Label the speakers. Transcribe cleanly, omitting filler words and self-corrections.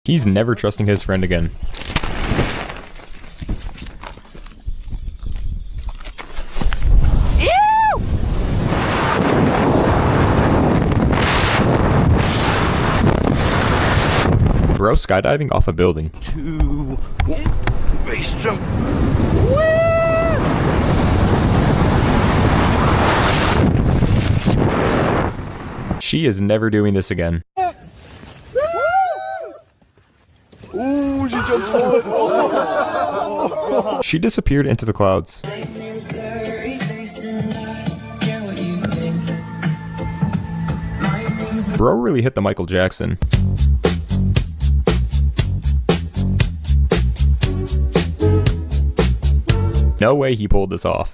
Speaker 1: He's never trusting his friend again. Bro skydiving off a building.
Speaker 2: 2, 1, base jump.
Speaker 1: She is never doing this again.
Speaker 2: Ooh, she jumped forward.
Speaker 1: She disappeared into the clouds. Bro really hit the Michael Jackson. No way he pulled this off.